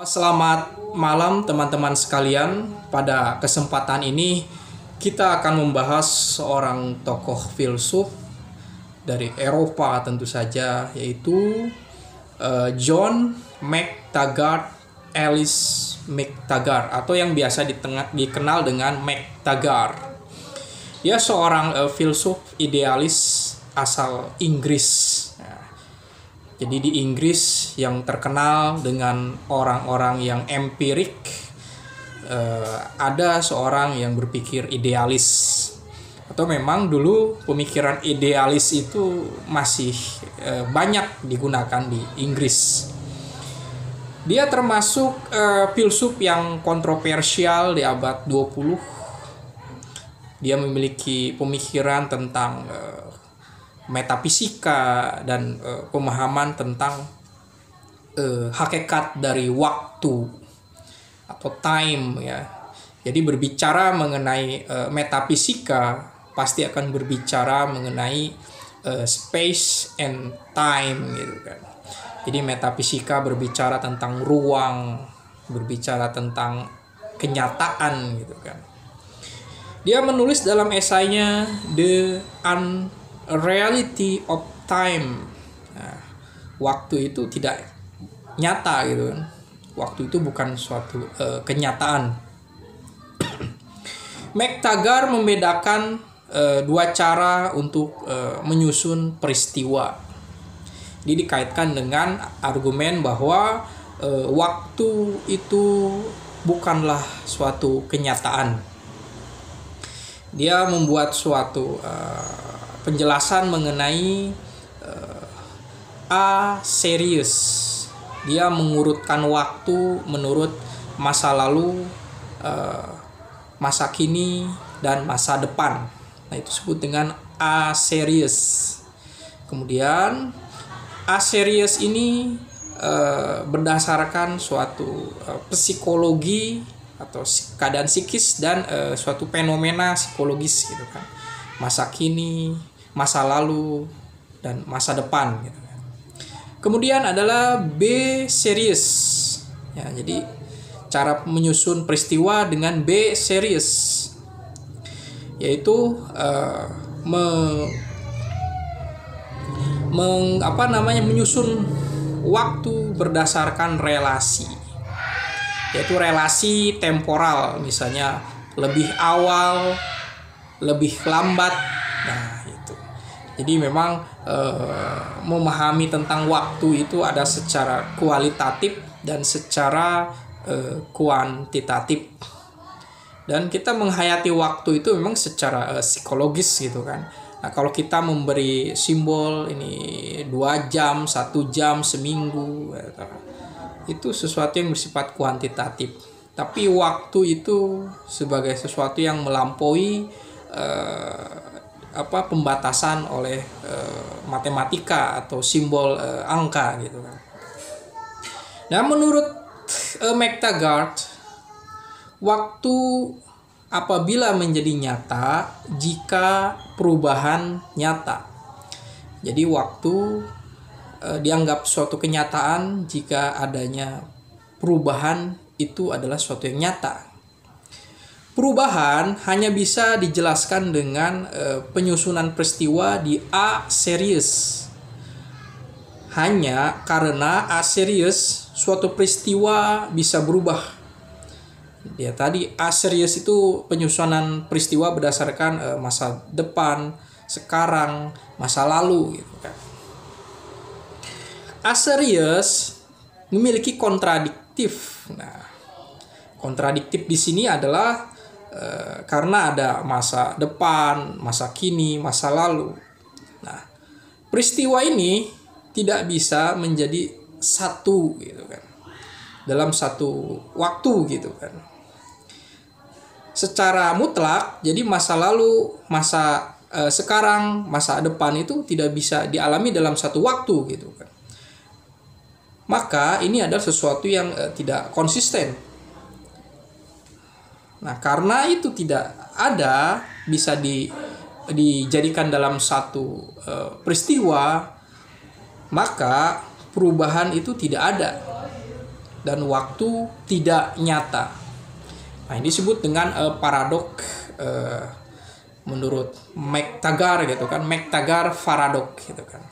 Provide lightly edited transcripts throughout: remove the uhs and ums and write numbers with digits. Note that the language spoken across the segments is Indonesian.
Selamat malam teman-teman sekalian. Pada kesempatan ini kita akan membahas seorang tokoh filsuf dari Eropa tentu saja, yaitu John McTaggart Alice McTaggart, atau yang biasa dikenal dengan McTaggart. Dia seorang filsuf idealis asal Inggris. Jadi di Inggris yang terkenal dengan orang-orang yang empirik, ada seorang yang berpikir idealis. Atau memang dulu pemikiran idealis itu masih banyak digunakan di Inggris. Dia termasuk filsuf yang kontroversial di abad 20. Dia memiliki pemikiran tentang metafisika dan pemahaman tentang hakikat dari waktu atau time ya. Jadi berbicara mengenai metafisika pasti akan berbicara mengenai space and time gitu kan. Jadi metafisika berbicara tentang ruang, berbicara tentang kenyataan gitu kan. Dia menulis dalam esainya The Reality of Time. Nah, waktu itu tidak nyata gitu kan. Waktu itu bukan suatu kenyataan. McTaggart membedakan dua cara untuk menyusun peristiwa. Ini dikaitkan dengan argumen bahwa waktu itu bukanlah suatu kenyataan. Dia membuat suatu penjelasan mengenai a-series. Dia mengurutkan waktu menurut masa lalu, masa kini, dan masa depan. Nah, itu disebut dengan a-series. Kemudian a-series ini berdasarkan suatu psikologi atau keadaan psikis dan suatu fenomena psikologis gitu kan. Masa kini, masa lalu, dan masa depan gitu. Kemudian adalah B-series ya, jadi cara menyusun peristiwa dengan B-series, yaitu menyusun waktu berdasarkan relasi, yaitu relasi temporal, misalnya lebih awal, lebih lambat. Nah itu. Jadi memang memahami tentang waktu itu ada secara kualitatif dan secara kuantitatif. Dan kita menghayati waktu itu memang secara psikologis gitu kan. Nah, kalau kita memberi simbol ini 2 jam, 1 jam, seminggu, itu sesuatu yang bersifat kuantitatif. Tapi waktu itu sebagai sesuatu yang melampaui pembatasan oleh matematika atau simbol angka gitu kan. Nah, menurut McTaggart, waktu apabila menjadi nyata jika perubahan nyata. Jadi waktu dianggap suatu kenyataan jika adanya perubahan itu adalah suatu yang nyata. Perubahan hanya bisa dijelaskan dengan penyusunan peristiwa di A-series. Hanya karena A-series suatu peristiwa bisa berubah. Ya, tadi A-series itu penyusunan peristiwa berdasarkan masa depan, sekarang, masa lalu gitu kan. A-series memiliki kontradiktif. Nah, kontradiktif di sini adalah karena ada masa depan, masa kini, masa lalu. Nah, peristiwa ini tidak bisa menjadi satu gitu kan, dalam satu waktu gitu kan. Secara mutlak, jadi masa lalu, masa sekarang, masa depan itu tidak bisa dialami dalam satu waktu gitu kan. Maka ini adalah sesuatu yang tidak konsisten. Nah, karena itu tidak ada bisa dijadikan dalam satu peristiwa, maka perubahan itu tidak ada. dan waktu tidak nyata. Nah, ini disebut dengan paradok menurut McTaggart gitu kan, McTaggart paradok gitu kan.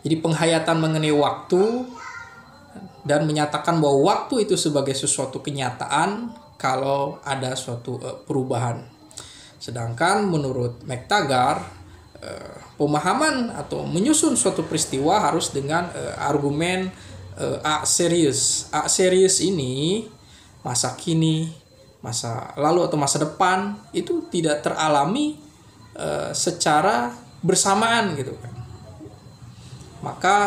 Jadi penghayatan mengenai waktu dan menyatakan bahwa waktu itu sebagai sesuatu kenyataan kalau ada suatu perubahan. Sedangkan menurut McTaggart pemahaman atau menyusun suatu peristiwa harus dengan argumen A serius. A serius ini masa kini, masa lalu atau masa depan itu tidak teralami secara bersamaan gitu kan. Maka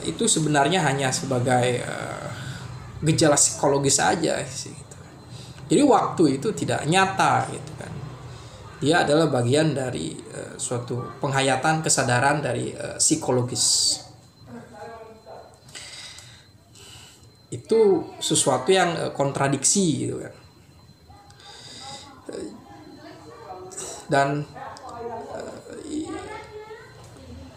itu sebenarnya hanya sebagai gejala psikologis saja sih. Gitu. Jadi waktu itu tidak nyata gitu kan. Dia adalah bagian dari suatu penghayatan kesadaran dari psikologis. Itu sesuatu yang kontradiksi gitu kan. Dan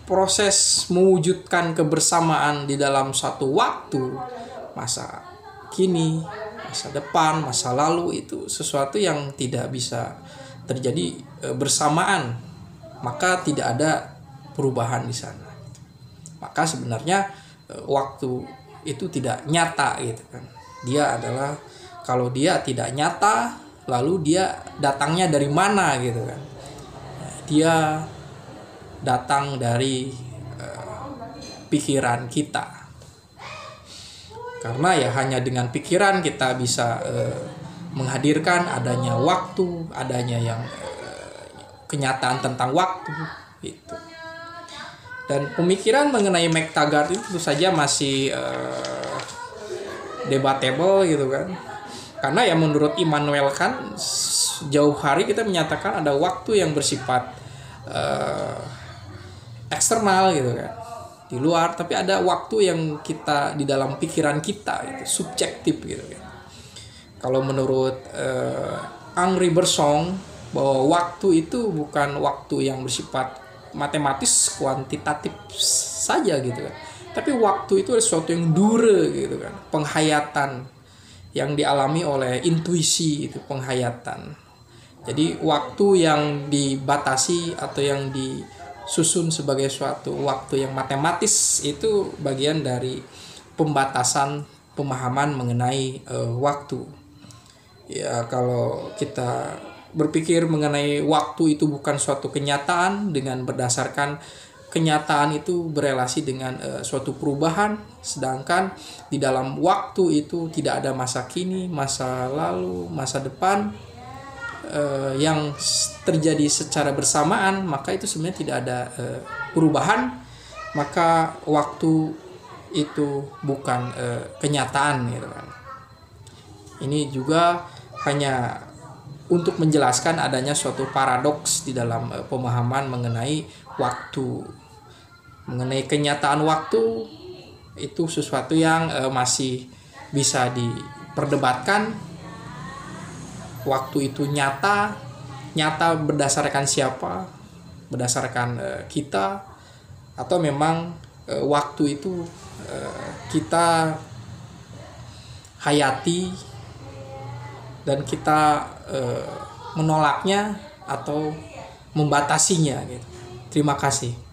proses mewujudkan kebersamaan di dalam satu waktu, masa kini, masa depan, masa lalu, itu sesuatu yang tidak bisa terjadi bersamaan, maka tidak ada perubahan di sana. Maka sebenarnya waktu itu tidak nyata gitu kan. Dia adalah, kalau dia tidak nyata, lalu dia datangnya dari mana gitu kan. Dia datang dari pikiran kita. Karena ya hanya dengan pikiran kita bisa menghadirkan adanya waktu, adanya yang kenyataan tentang waktu gitu. Dan pemikiran mengenai McTaggart itu tentu saja masih debatable gitu kan. Karena ya menurut Immanuel Kant, jauh hari kita menyatakan ada waktu yang bersifat eksternal gitu kan, di luar, tapi ada waktu yang kita di dalam pikiran kita itu subjektif gitu kan. Kalau menurut Henri Bergson, bahwa waktu itu bukan waktu yang bersifat matematis kuantitatif saja gitu kan, tapi waktu itu adalah sesuatu yang dure gitu kan, penghayatan yang dialami oleh intuisi, itu penghayatan. Jadi waktu yang dibatasi atau yang disusun sebagai suatu waktu yang matematis itu bagian dari pembatasan pemahaman mengenai waktu. Ya, kalau kita berpikir mengenai waktu itu bukan suatu kenyataan dengan berdasarkan kenyataan itu berelasi dengan suatu perubahan, sedangkan di dalam waktu itu tidak ada masa kini, masa lalu, masa depan yang terjadi secara bersamaan, maka itu sebenarnya tidak ada perubahan, maka waktu itu bukan kenyataan gitu kan. Ini juga hanya untuk menjelaskan adanya suatu paradoks di dalam pemahaman mengenai waktu. Mengenai kenyataan waktu itu sesuatu yang masih bisa diperdebatkan. Waktu itu nyata berdasarkan siapa? Berdasarkan kita, atau memang waktu itu kita hayati dan kita menolaknya atau membatasinya gitu. Terima kasih.